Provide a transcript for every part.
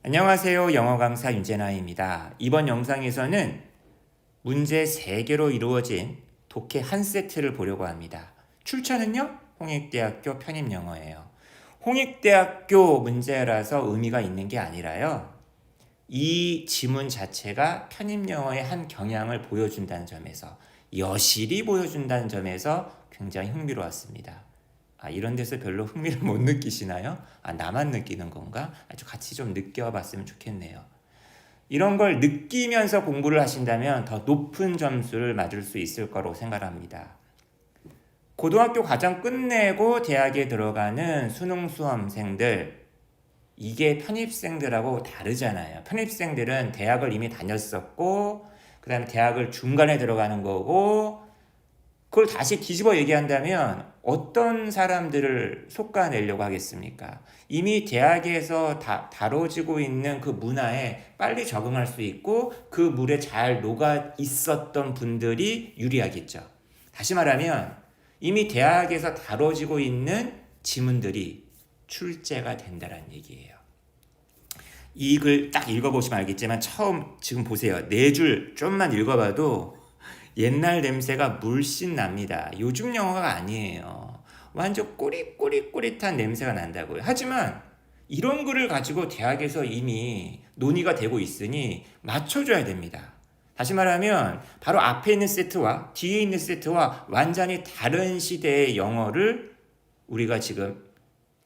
안녕하세요. 영어 강사 윤재나입니다. 이번 영상에서는 문제 3개로 이루어진 독해 한 세트를 보려고 합니다. 출처는요? 홍익대학교 편입영어예요. 홍익대학교 문제라서 의미가 있는 게 아니라요. 이 지문 자체가 편입영어의 한 경향을 보여준다는 점에서, 여실히 보여준다는 점에서 굉장히 흥미로웠습니다. 이런 데서 별로 흥미를 못 느끼시나요? 나만 느끼는 건가? 같이 좀 느껴봤으면 좋겠네요. 이런 걸 느끼면서 공부를 하신다면 더 높은 점수를 맞을 수 있을 거라고 생각합니다. 고등학교 과정 끝내고 대학에 들어가는 수능 수험생들, 이게 편입생들하고 다르잖아요. 편입생들은 대학을 이미 다녔었고, 그 다음에 대학을 중간에 들어가는 거고, 그걸 다시 뒤집어 얘기한다면 어떤 사람들을 솎아내려고 하겠습니까? 이미 대학에서 다뤄지고 있는 그 문화에 빨리 적응할 수 있고 그 물에 잘 녹아 있었던 분들이 유리하겠죠. 다시 말하면 이미 대학에서 다뤄지고 있는 지문들이 출제가 된다는 얘기예요. 이 글 딱 읽어보시면 알겠지만 처음 지금 보세요. 4줄 좀만 읽어봐도 옛날 냄새가 물씬 납니다. 요즘 영어가 아니에요. 완전 꼬릿꼬릿꼬릿한 냄새가 난다고요. 하지만 이런 글을 가지고 대학에서 이미 논의가 되고 있으니 맞춰줘야 됩니다. 다시 말하면 바로 앞에 있는 세트와 뒤에 있는 세트와 완전히 다른 시대의 영어를 우리가 지금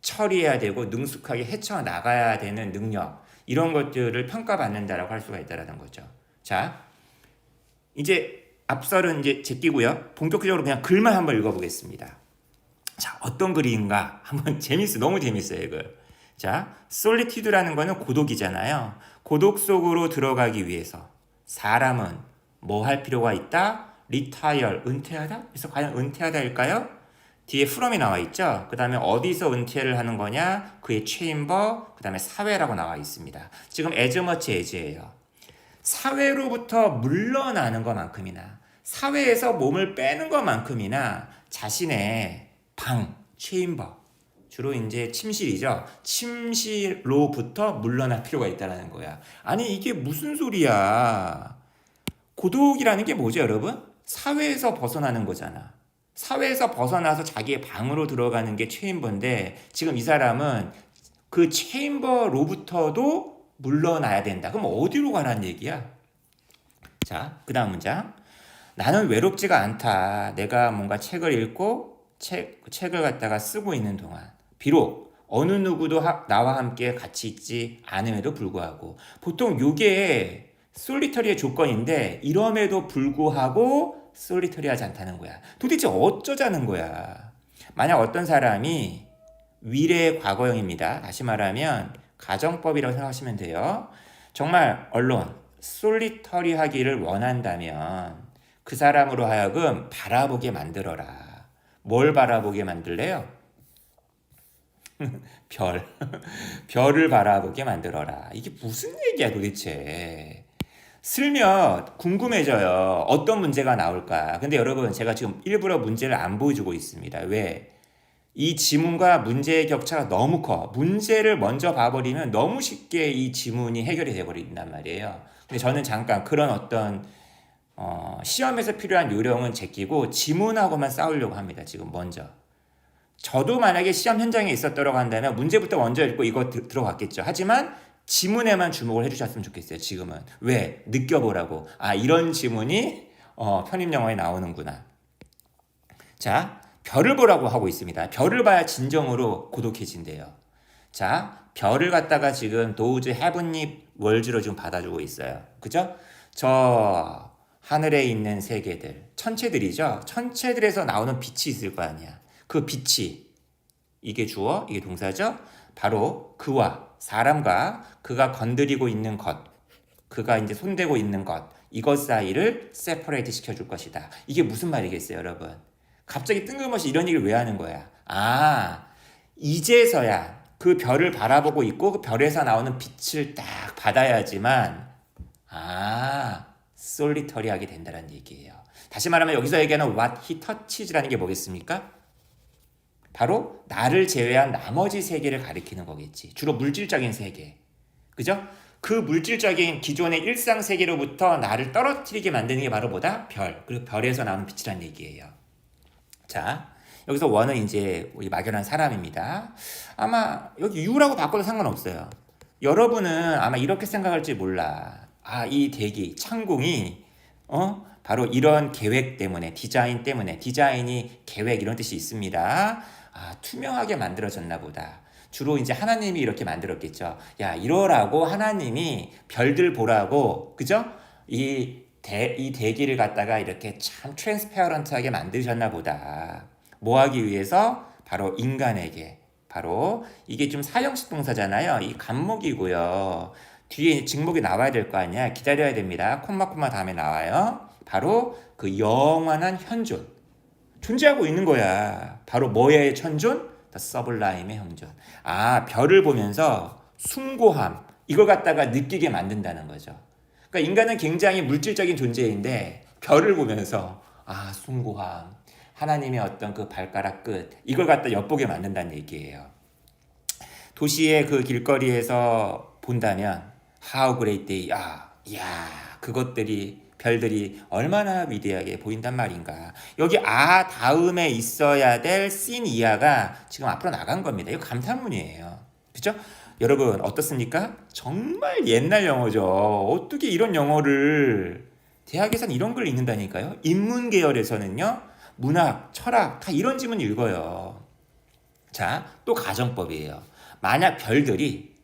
처리해야 되고 능숙하게 헤쳐나가야 되는 능력, 이런 것들을 평가받는다라고 할 수가 있다는 거죠. 자, 이제 앞설은 이제 제끼고요. 본격적으로 그냥 글만 한번 읽어보겠습니다. 자, 어떤 글인가? 한번 너무 재밌어요, 이거. 자, 솔리튜드라는 거는 고독이잖아요. 고독 속으로 들어가기 위해서 사람은 뭐 할 필요가 있다? retire, 은퇴하다? 그래서 과연 은퇴하다일까요? 뒤에 from이 나와 있죠. 그 다음에 어디서 은퇴를 하는 거냐? 그의 chamber, 그 다음에 사회라고 나와 있습니다. 지금 as much as예요. 사회로부터 물러나는 것만큼이나 사회에서 몸을 빼는 것만큼이나 자신의 방, 체인버, 주로 이제 침실이죠. 침실로부터 물러날 필요가 있다는 거야. 아니 이게 무슨 소리야? 고독이라는 게 뭐죠, 여러분? 사회에서 벗어나는 거잖아. 사회에서 벗어나서 자기의 방으로 들어가는 게 체인버인데 지금 이 사람은 그 체인버로부터도 물러나야 된다. 그럼 어디로 가라는 얘기야? 자, 그 다음 문장. 나는 외롭지가 않다. 내가 뭔가 책을 읽고 책을 갖다가 쓰고 있는 동안. 비록 어느 누구도 나와 함께 같이 있지 않음에도 불구하고. 보통 요게 솔리터리의 조건인데 이럼에도 불구하고 솔리터리하지 않다는 거야. 도대체 어쩌자는 거야. 만약 어떤 사람이 위례의 과거형입니다. 다시 말하면 가정법이라고 생각하시면 돼요. 정말 언론, 솔리터리 하기를 원한다면 그 사람으로 하여금 바라보게 만들어라. 뭘 바라보게 만들래요? 별을 바라보게 만들어라. 이게 무슨 얘기야 도대체. 슬며 궁금해져요. 어떤 문제가 나올까. 근데 여러분 제가 지금 일부러 문제를 안 보여주고 있습니다. 왜? 이 지문과 문제의 격차가 너무 커. 문제를 먼저 봐버리면 너무 쉽게 이 지문이 해결이 돼버린단 말이에요. 근데 저는 잠깐 그런 어떤 시험에서 필요한 요령은 제끼고 지문하고만 싸우려고 합니다. 지금 먼저. 저도 만약에 시험 현장에 있었다고 한다면 문제부터 먼저 읽고 이거 들어갔겠죠. 하지만 지문에만 주목을 해주셨으면 좋겠어요. 지금은. 왜? 느껴보라고. 이런 지문이 편입영어에 나오는구나. 자, 별을 보라고 하고 있습니다. 별을 봐야 진정으로 고독해진대요. 자, 별을 갖다가 지금 도우즈 헤븐리 월즈로 지금 받아주고 있어요. 그죠? 저 하늘에 있는 세계들, 천체들이죠. 천체들에서 나오는 빛이 있을 거 아니야. 그 빛이, 이게 주어, 이게 동사죠. 바로 그와 사람과 그가 건드리고 있는 것, 그가 이제 손대고 있는 것, 이것 사이를 세퍼레이트 시켜줄 것이다. 이게 무슨 말이겠어요, 여러분? 갑자기 뜬금없이 이런 얘기를 왜 하는 거야? 이제서야 그 별을 바라보고 있고 그 별에서 나오는 빛을 딱 받아야지만 솔리터리하게 된다는 얘기예요. 다시 말하면 여기서 얘기하는 what he touches라는 게 뭐겠습니까? 바로 나를 제외한 나머지 세계를 가리키는 거겠지. 주로 물질적인 세계. 그죠? 그 물질적인 기존의 일상 세계로부터 나를 떨어뜨리게 만드는 게 바로 뭐다? 별. 그리고 별에서 나오는 빛이란 얘기예요. 자, 여기서 원은 이제 우리 막연한 사람입니다. 아마 여기 U라고 바꿔도 상관없어요. 여러분은 아마 이렇게 생각할지 몰라. 아, 이 대기, 창공이 바로 이런 계획 때문에, 디자인 때문에, 디자인이 계획 이런 뜻이 있습니다. 아, 투명하게 만들어졌나 보다. 주로 이제 하나님이 이렇게 만들었겠죠. 야, 이러라고 하나님이 별들 보라고, 그죠? 이 대기를 갖다가 이렇게 참 트랜스페어런트하게 만드셨나 보다. 뭐 하기 위해서? 바로 인간에게. 바로 이게 좀 사형식 동사잖아요. 이 간목이고요. 뒤에 직목이 나와야 될 거 아니야. 기다려야 됩니다. 콤마 다음에 나와요. 바로 그 영원한 현존. 존재하고 있는 거야. 바로 뭐의 현존? The Subblime의 현존. 아, 별을 보면서 숭고함. 이걸 갖다가 느끼게 만든다는 거죠. 그러니까 인간은 굉장히 물질적인 존재인데 별을 보면서 아, 숭고함. 하나님의 어떤 그 발가락 끝. 이걸 갖다 엿보게 만든다는 얘기예요. 도시의 그 길거리에서 본다면 How great they are. 이야, 그것들이 별들이 얼마나 위대하게 보인단 말인가. 여기 아 다음에 있어야 될 sin 이하가 지금 앞으로 나간 겁니다. 이거 감탄문이에요. 그죠? 여러분 어떻습니까? 정말 옛날 영어죠. 어떻게 이런 영어를 대학에서는 이런 걸 읽는다니까요. 인문 계열에서는요. 문학, 철학 다 이런 지문 읽어요. 자, 또 가정법이에요. 만약 별들이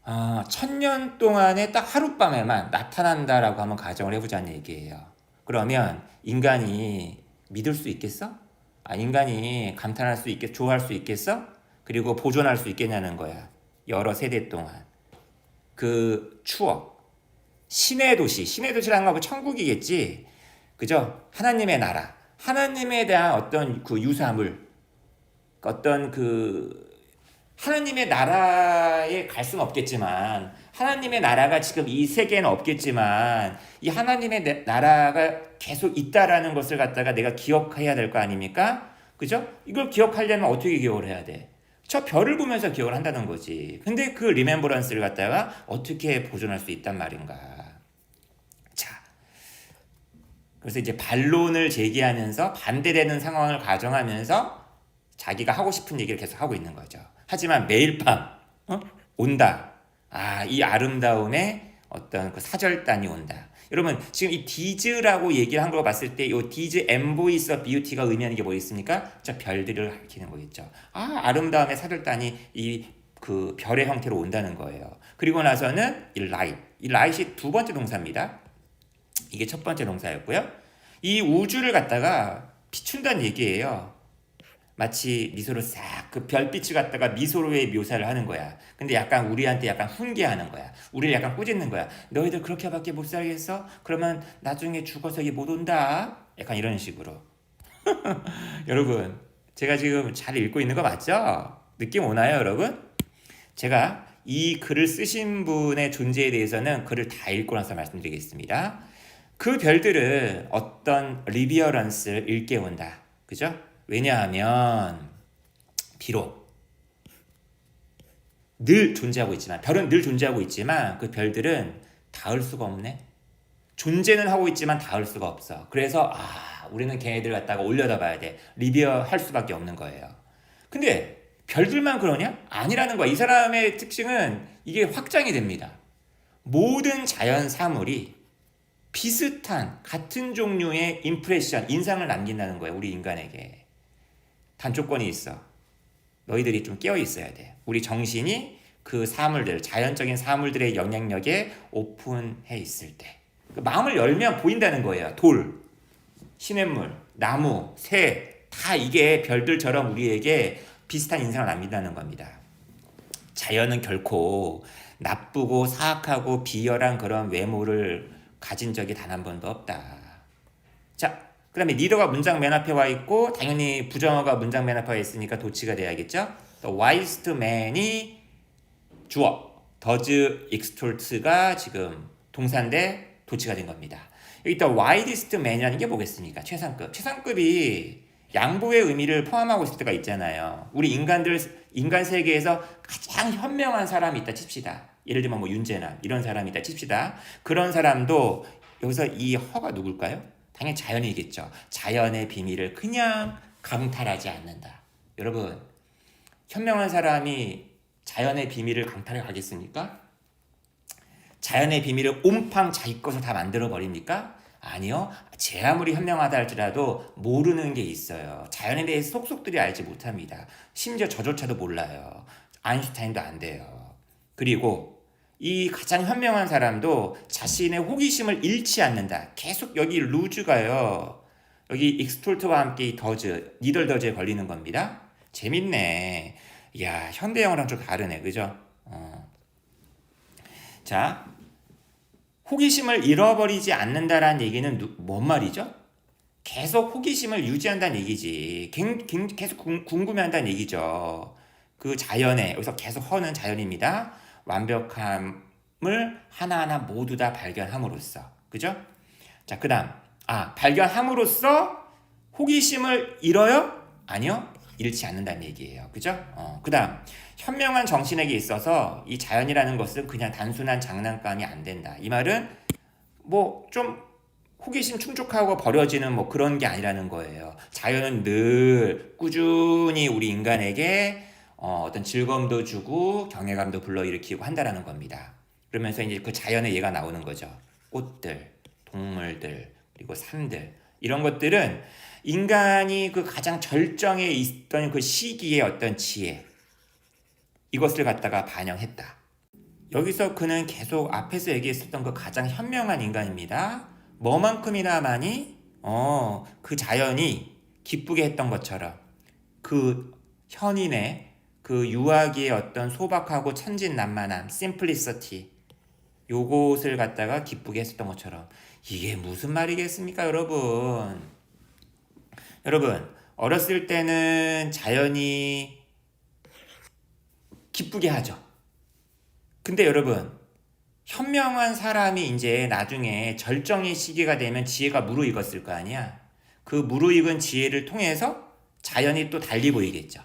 1000년 동안에 딱 하룻밤에만 나타난다라고 한번 가정을 해보자는 얘기예요. 그러면 인간이 믿을 수 있겠어? 인간이 감탄할 수 있겠어? 좋아할 수 있겠어? 그리고 보존할 수 있겠냐는 거야. 여러 세대 동안. 그 추억. 신의 도시라는 건 뭐 천국이겠지. 그죠? 하나님의 나라. 하나님에 대한 어떤 그 유사물. 어떤 그 하나님의 나라에 갈 수는 없겠지만 하나님의 나라가 지금 이 세계에는 없겠지만 이 하나님의 나라가 계속 있다라는 것을 갖다가 내가 기억해야 될 거 아닙니까? 그죠? 이걸 기억하려면 어떻게 기억을 해야 돼? 저 별을 보면서 기억을 한다는 거지. 근데 그 리멤버런스를 갖다가 어떻게 보존할 수 있단 말인가? 자, 그래서 이제 반론을 제기하면서 반대되는 상황을 가정하면서 자기가 하고 싶은 얘기를 계속 하고 있는 거죠. 하지만 매일 밤 온다. 아, 이 아름다움의 어떤 그 사절단이 온다. 여러분 지금 이 디즈라고 얘기를 한 거 봤을 때 이 디즈 엠보이스 오브 뷰티가 의미하는 게 뭐 있습니까? 저 별들을 가리키는 거겠죠. 아, 아름다움의 사절단이 이 그 별의 형태로 온다는 거예요. 그리고 나서는 이 라이트이 두 번째 동사입니다. 이게 첫 번째 동사였고요. 이 우주를 갖다가 비춘다는 얘기예요. 마치 미소로 싹 그 별빛을 갖다가 미소로의 묘사를 하는 거야. 근데 약간 우리한테 약간 훈계하는 거야. 우리를 약간 꾸짖는 거야. 너희들 그렇게밖에 못 살겠어? 그러면 나중에 죽어서 이게 못 온다. 약간 이런 식으로. 여러분, 제가 지금 잘 읽고 있는 거 맞죠? 느낌 오나요, 여러분? 제가 이 글을 쓰신 분의 존재에 대해서는 글을 다 읽고 나서 말씀드리겠습니다. 그 별들은 어떤 리비어런스를 일깨운다. 그죠? 왜냐하면 비록 늘 존재하고 있지만 별은 늘 존재하고 있지만 그 별들은 닿을 수가 없네. 존재는 하고 있지만 닿을 수가 없어. 그래서 우리는 걔네들 갖다가 올려다봐야 돼. 리뷰어 할 수밖에 없는 거예요. 근데 별들만 그러냐? 아니라는 거야. 이 사람의 특징은 이게 확장이 됩니다. 모든 자연 사물이 비슷한 같은 종류의 임프레션, 인상을 남긴다는 거예요. 우리 인간에게. 단 조건이 있어. 너희들이 좀 깨어 있어야 돼. 우리 정신이 그 사물들, 자연적인 사물들의 영향력에 오픈해 있을 때. 그 마음을 열면 보인다는 거예요. 돌, 시냇물, 나무, 새, 다 이게 별들처럼 우리에게 비슷한 인상을 남긴다는 겁니다. 자연은 결코 나쁘고 사악하고 비열한 그런 외모를 가진 적이 단 한 번도 없다. 자, 그 다음에 리더가 문장 맨 앞에 와 있고 당연히 부정어가 문장 맨 앞에 와 있으니까 도치가 돼야겠죠. The wisest man이 주어, does extort가 지금 동사인데 도치가 된 겁니다. 여기 또 widest man이라는 게 뭐겠습니까? 최상급. 최상급이 양보의 의미를 포함하고 있을 때가 있잖아요. 우리 인간 세계에서 가장 현명한 사람이 있다 칩시다. 예를 들면 뭐 윤재남 이런 사람이다 칩시다. 그런 사람도 여기서 이 허가 누굴까요? 당연히 자연이겠죠. 자연의 비밀을 그냥 강탈하지 않는다. 여러분, 현명한 사람이 자연의 비밀을 강탈해 가겠습니까? 자연의 비밀을 옴팡 자기 것을 다 만들어 버립니까? 아니요. 제 아무리 현명하다 할지라도 모르는 게 있어요. 자연에 대해서 속속들이 알지 못합니다. 심지어 저조차도 몰라요. 아인슈타인도 안 돼요. 그리고 이 가장 현명한 사람도 자신의 호기심을 잃지 않는다. 계속 여기 루즈가요. 여기 익스톨트와 함께 이 더즈, 니덜 더즈에 걸리는 겁니다. 재밌네. 야, 현대 영어랑 좀 다르네. 그죠? 자, 호기심을 잃어버리지 않는다라는 얘기는 뭔 말이죠? 계속 호기심을 유지한다는 얘기지. 계속 궁금해한다는 얘기죠. 그 자연에, 여기서 계속 허는 자연입니다. 완벽함을 하나하나 모두 다 발견함으로써. 그죠? 자, 그 다음. 발견함으로써 호기심을 잃어요? 아니요. 잃지 않는다는 얘기예요. 그죠? 그 다음. 현명한 정신에게 있어서 이 자연이라는 것은 그냥 단순한 장난감이 안 된다. 이 말은 뭐 좀 호기심 충족하고 버려지는 뭐 그런 게 아니라는 거예요. 자연은 늘 꾸준히 우리 인간에게 어떤 즐거움도 주고 경외감도 불러일으키고 한다라는 겁니다. 그러면서 이제 그 자연의 예가 나오는 거죠. 꽃들, 동물들, 그리고 삶들. 이런 것들은 인간이 그 가장 절정에 있던 그 시기의 어떤 지혜, 이것을 갖다가 반영했다. 여기서 그는 계속 앞에서 얘기했었던 그 가장 현명한 인간입니다. 뭐만큼이나 많이 그 자연이 기쁘게 했던 것처럼 그 현인의 그 유아기의 어떤 소박하고 천진난만함, 심플리시티, 요것을 갖다가 기쁘게 했었던 것처럼. 이게 무슨 말이겠습니까, 여러분? 여러분, 어렸을 때는 자연이 기쁘게 하죠. 근데 여러분, 현명한 사람이 이제 나중에 절정의 시기가 되면 지혜가 무르익었을 거 아니야? 그 무르익은 지혜를 통해서 자연이 또 달리 보이겠죠.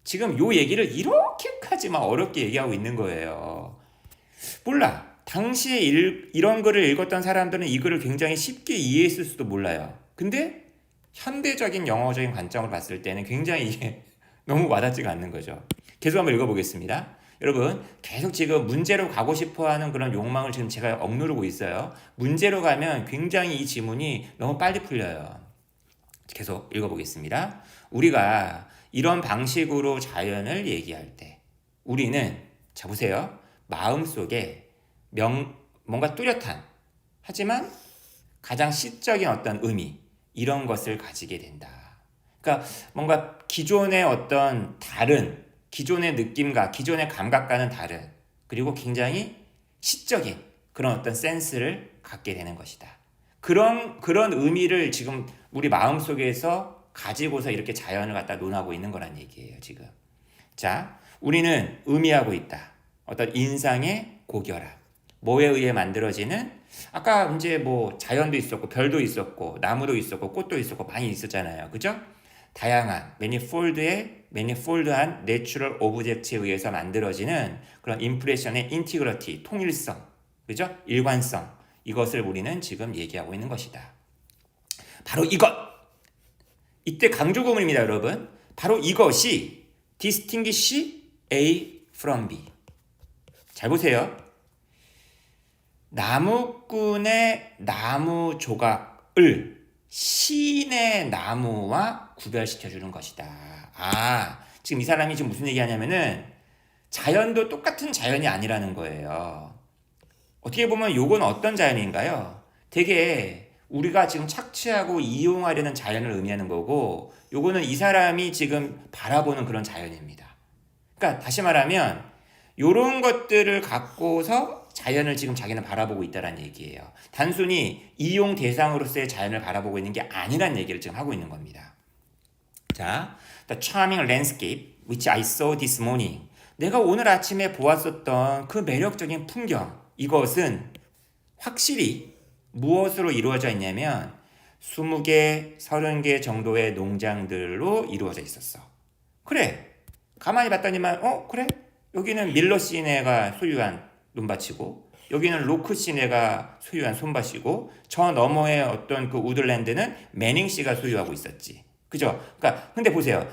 지금 요 얘기를 이렇게까지 막 어렵게 얘기하고 있는 거예요. 몰라. 당시에 이런 글을 읽었던 사람들은 이 글을 굉장히 쉽게 이해했을 수도 몰라요. 근데 현대적인 영어적인 관점을 봤을 때는 굉장히 이게 너무 와닿지가 않는 거죠. 계속 한번 읽어보겠습니다. 여러분, 계속 지금 문제로 가고 싶어하는 그런 욕망을 지금 제가 억누르고 있어요. 문제로 가면 굉장히 이 지문이 너무 빨리 풀려요. 계속 읽어보겠습니다. 우리가 이런 방식으로 자연을 얘기할 때 우리는, 자 보세요. 마음속에 뭔가 뚜렷한, 하지만 가장 시적인 어떤 의미, 이런 것을 가지게 된다. 그러니까 뭔가 기존의 어떤 다른, 기존의 느낌과 기존의 감각과는 다른, 그리고 굉장히 시적인 그런 어떤 센스를 갖게 되는 것이다. 그런 의미를 지금 우리 마음속에서 가지고서 이렇게 자연을 갖다 논하고 있는 거란 얘기예요, 지금. 자, 우리는 의미하고 있다. 어떤 인상의 고결함. 뭐에 의해 만들어지는, 아까 이제 뭐 자연도 있었고 별도 있었고 나무도 있었고 꽃도 있었고 많이 있었잖아요. 그죠? 다양한 매니폴드한 내추럴 오브젝트에 의해서 만들어지는 그런 임프레션의 인티그러티, 통일성, 그죠? 일관성, 이것을 우리는 지금 얘기하고 있는 것이다. 바로 이것! 이때 강조 구문입니다, 여러분. 바로 이것이 distinguish A from B. 잘 보세요. 나무꾼의 나무 조각을 시인의 나무와 구별시켜주는 것이다. 지금 이 사람이 지금 무슨 얘기하냐면은 자연도 똑같은 자연이 아니라는 거예요. 어떻게 보면 요건 어떤 자연인가요? 되게 우리가 지금 착취하고 이용하려는 자연을 의미하는 거고, 요거는 이 사람이 지금 바라보는 그런 자연입니다. 그러니까 다시 말하면 요런 것들을 갖고서 자연을 지금 자기는 바라보고 있다는 얘기예요. 단순히 이용 대상으로서의 자연을 바라보고 있는 게 아니란 얘기를 지금 하고 있는 겁니다. 자, the charming landscape which I saw this morning. 내가 오늘 아침에 보았었던 그 매력적인 풍경, 이것은 확실히 무엇으로 이루어져 있냐면 20개, 30개 정도의 농장들로 이루어져 있었어. 그래, 가만히 봤더니만 그래? 여기는 밀러 시내가 소유한 논밭이고 여기는 로크 시내가 소유한 손밭이고 저 너머의 어떤 그 우드랜드는 매닝 씨가 소유하고 있었지. 그죠? 그러니까 근데 보세요.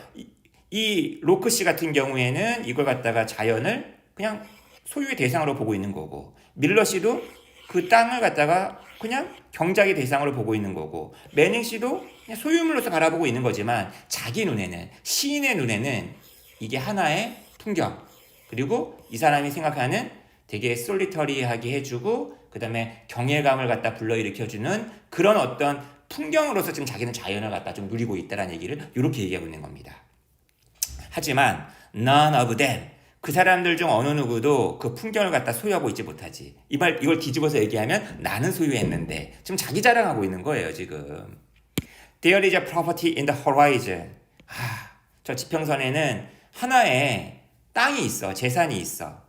이 로크 씨 같은 경우에는 이걸 갖다가 자연을 그냥 소유의 대상으로 보고 있는 거고 밀러 씨도 그 땅을 갖다가 그냥 경작의 대상으로 보고 있는 거고 매닝 씨도 그냥 소유물로서 바라보고 있는 거지만 자기 눈에는 시인의 눈에는 이게 하나의 풍경 그리고 이 사람이 생각하는 되게 솔리터리하게 해주고 그 다음에 경외감을 갖다 불러일으켜주는 그런 어떤 풍경으로서 지금 자기는 자연을 갖다 좀 누리고 있다는 얘기를 이렇게 얘기하고 있는 겁니다. 하지만 none of them 그 사람들 중 어느 누구도 그 풍경을 갖다 소유하고 있지 못하지. 이걸 뒤집어서 얘기하면 나는 소유했는데 지금 자기 자랑하고 있는 거예요 지금. There is a property in the horizon. 저 지평선에는 하나의 땅이 있어. 재산이 있어.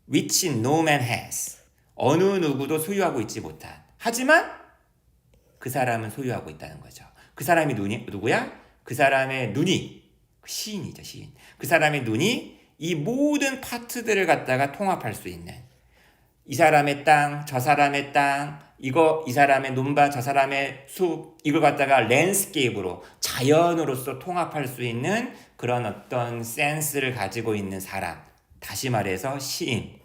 Which no man has. 어느 누구도 소유하고 있지 못한. 하지만 그 사람은 소유하고 있다는 거죠. 그 사람이 누구야? 그 사람의 눈이 시인이죠 시인. 그 사람의 눈이 이 모든 파트들을 갖다가 통합할 수 있는 이 사람의 땅, 저 사람의 땅, 이 사람의 논밭, 저 사람의 숲 이걸 갖다가 랜드스케이프로 자연으로서 통합할 수 있는 그런 어떤 센스를 가지고 있는 사람 다시 말해서 시인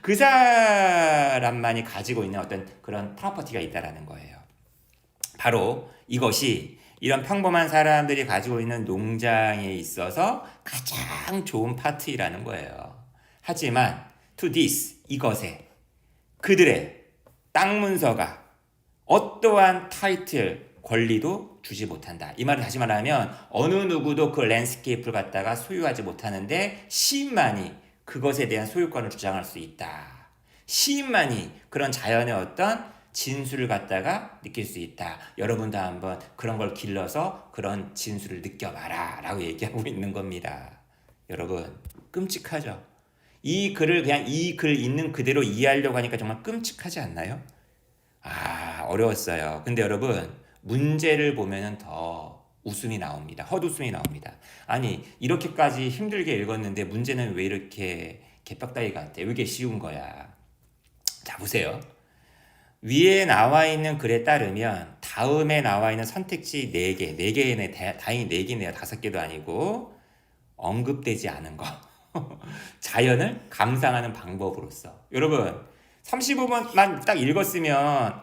그 사람만이 가지고 있는 어떤 그런 프로퍼티가 있다라는 거예요. 바로 이것이 이런 평범한 사람들이 가지고 있는 농장에 있어서 가장 좋은 파트이라는 거예요. 하지만 to this 이것에 그들의 땅 문서가 어떠한 타이틀 권리도 주지 못한다. 이 말을 다시 말하면 어느 누구도 그 랜드스케이프를 갖다가 소유하지 못하는데 시인만이 그것에 대한 소유권을 주장할 수 있다. 시인만이 그런 자연의 어떤 진수를 갖다가 느낄 수 있다. 여러분도 한번 그런 걸 길러서 그런 진수를 느껴봐라 라고 얘기하고 있는 겁니다. 여러분 끔찍하죠? 이 글을 그냥 이 글 있는 그대로 이해하려고 하니까 정말 끔찍하지 않나요? 어려웠어요. 근데 여러분 문제를 보면은 더 웃음이 나옵니다. 헛웃음이 나옵니다. 아니 이렇게까지 힘들게 읽었는데 문제는 왜 이렇게 개빡다리 같아? 왜 이렇게 쉬운 거야? 자 보세요. 위에 나와 있는 글에 따르면 다음에 나와 있는 선택지 4개, 4개네, 다행히 4개네요. 5개도 아니고 언급되지 않은 거. 자연을 감상하는 방법으로서. 여러분 35번만 딱 읽었으면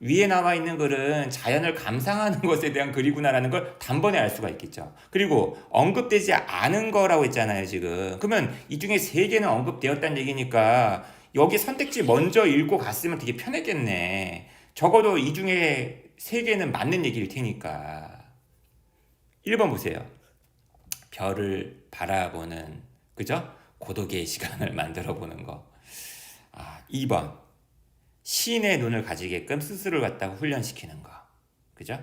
위에 나와 있는 글은 자연을 감상하는 것에 대한 글이구나라는 걸 단번에 알 수가 있겠죠. 그리고 언급되지 않은 거라고 했잖아요 지금. 그러면 이 중에 3개는 언급되었다는 얘기니까 여기 선택지 먼저 읽고 갔으면 되게 편했겠네. 적어도 이 중에 3개는 맞는 얘기일 테니까. 1번 보세요. 별을 바라보는 그죠? 고독의 시간을 만들어 보는 거. 2번 시인의 눈을 가지게끔 스스로를 갖다가 훈련시키는 거. 그죠?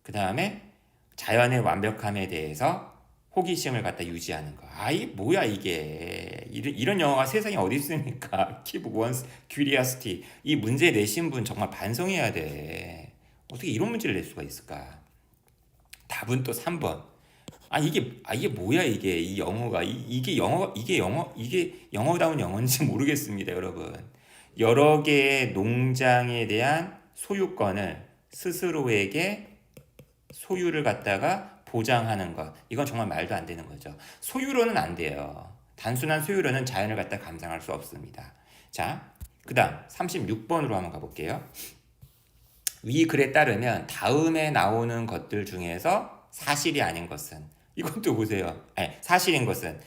그 다음에 자연의 완벽함에 대해서 호기심을 갖다 유지하는 거. 이 뭐야 이게. 이런 영화가 세상에 어디 있습니까? Keep one's curiosity. 이 문제 내신 분 정말 반성해야 돼. 어떻게 이런 문제를 낼 수가 있을까? 답은 또 3번. 이게 뭐야 이게. 이 영어가 이게 영어다운 영어인지 모르겠습니다, 여러분. 여러 개의 농장에 대한 소유권을 스스로에게 소유를 갖다가 보장하는 것. 이건 정말 말도 안 되는 거죠. 소유로는 안 돼요. 단순한 소유로는 자연을 갖다 감상할 수 없습니다. 자, 그 다음 36번으로 한번 가볼게요. 위 글에 따르면 다음에 나오는 것들 중에서 사실이 아닌 것은 이것도 보세요. 사실인 것은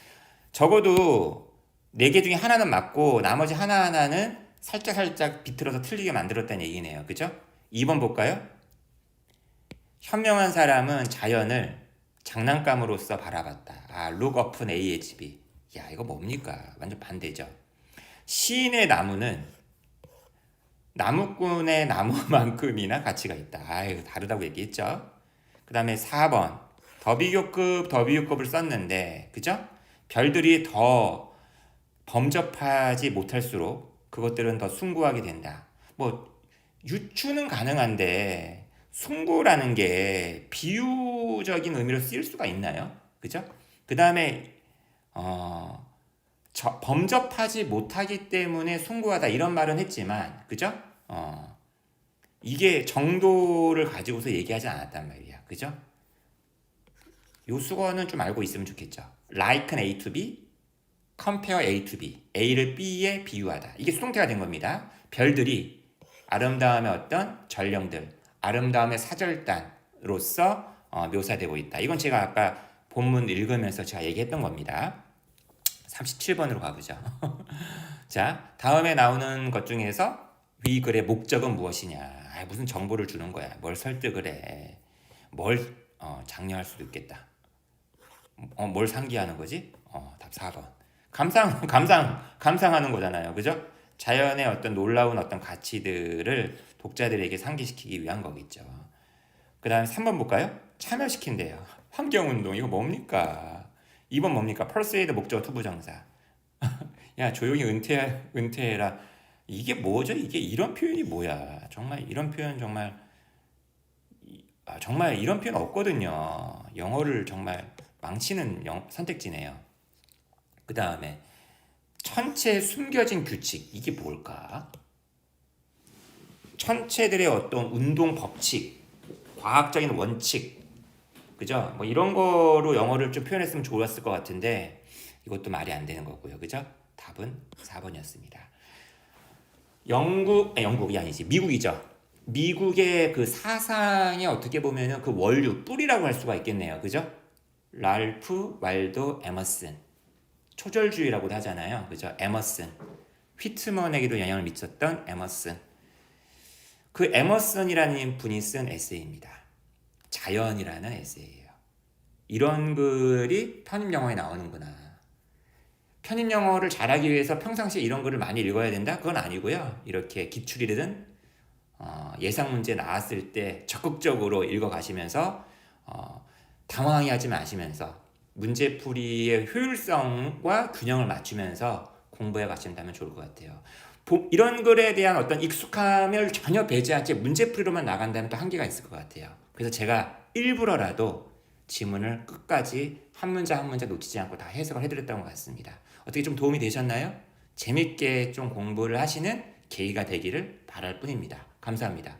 적어도 4개 중에 하나는 맞고 나머지 하나하나는 살짝 비틀어서 틀리게 만들었다는 얘기네요. 그죠? 2번 볼까요? 현명한 사람은 자연을 장난감으로서 바라봤다. look upon AHB. 이거 뭡니까? 완전 반대죠. 시인의 나무는 나무꾼의 나무만큼이나 가치가 있다. 이거 다르다고 얘기했죠. 그 다음에 4번 더비교급을 썼는데 그죠? 별들이 더 범접하지 못할수록 그것들은 더 숭고하게 된다. 유추는 가능한데 숭고라는 게 비유적인 의미로 쓰일 수가 있나요? 그죠? 그 다음에 범접하지 못하기 때문에 숭고하다 이런 말은 했지만, 그죠? 이게 정도를 가지고서 얘기하지 않았단 말이야, 그죠? 요 수거는 좀 알고 있으면 좋겠죠. liken A to B, compare A to B, A를 B에 비유하다. 이게 수동태가 된 겁니다. 별들이 아름다움의 어떤 전령들, 아름다움의 사절단으로서 묘사되고 있다. 이건 제가 아까 본문 읽으면서 제가 얘기했던 겁니다. 37번으로 가보죠. 자, 다음에 나오는 것 중에서 위 글의 목적은 무엇이냐. 무슨 정보를 주는 거야. 뭘 설득을 해. 뭘 장려할 수도 있겠다. 뭘 상기하는 거지? 답 4번. 감상하는 거잖아요. 그죠? 자연의 어떤 놀라운 어떤 가치들을 독자들에게 상기시키기 위한 거겠죠. 그 다음에 3번 볼까요? 참여시킨대요. 환경운동, 이거 뭡니까? 2번 뭡니까? persuade 목적 투부정사. 야, 조용히 은퇴해라. 이게 뭐죠? 이게 이런 표현이 뭐야? 정말 이런 표현 정말 이런 표현 없거든요. 영어를 정말 망치는 선택지네요. 그 다음에 천체에 숨겨진 규칙, 이게 뭘까? 천체들의 어떤 운동 법칙, 과학적인 원칙, 그죠? 뭐 이런 거로 영어를 좀 표현했으면 좋았을 것 같은데 이것도 말이 안 되는 거고요, 그죠? 답은 4번이었습니다. 영국이 아니지, 미국이죠. 미국의 그 사상에 어떻게 보면은 그 원류, 뿌리라고 할 수가 있겠네요, 그죠? 랄프 waldo 에머슨, 초절주의라고도 하잖아요, 그죠? 에머슨, 휘트먼에게도 영향을 미쳤던 에머슨. 그 에머슨이라는 분이 쓴 에세이입니다. 자연이라는 에세이예요. 이런 글이 편입 영어에 나오는구나. 편입 영어를 잘하기 위해서 평상시에 이런 글을 많이 읽어야 된다? 그건 아니고요. 이렇게 기출이든 예상 문제 나왔을 때 적극적으로 읽어가시면서 당황하게 하지 마시면서 문제풀이의 효율성과 균형을 맞추면서 공부해 가신다면 좋을 것 같아요. 이런 글에 대한 어떤 익숙함을 전혀 배제한 채 문제풀이로만 나간다면 또 한계가 있을 것 같아요. 그래서 제가 일부러라도 지문을 끝까지 한 문자 한 문자 놓치지 않고 다 해석을 해드렸던 것 같습니다. 어떻게 좀 도움이 되셨나요? 재밌게 좀 공부를 하시는 계기가 되기를 바랄 뿐입니다. 감사합니다.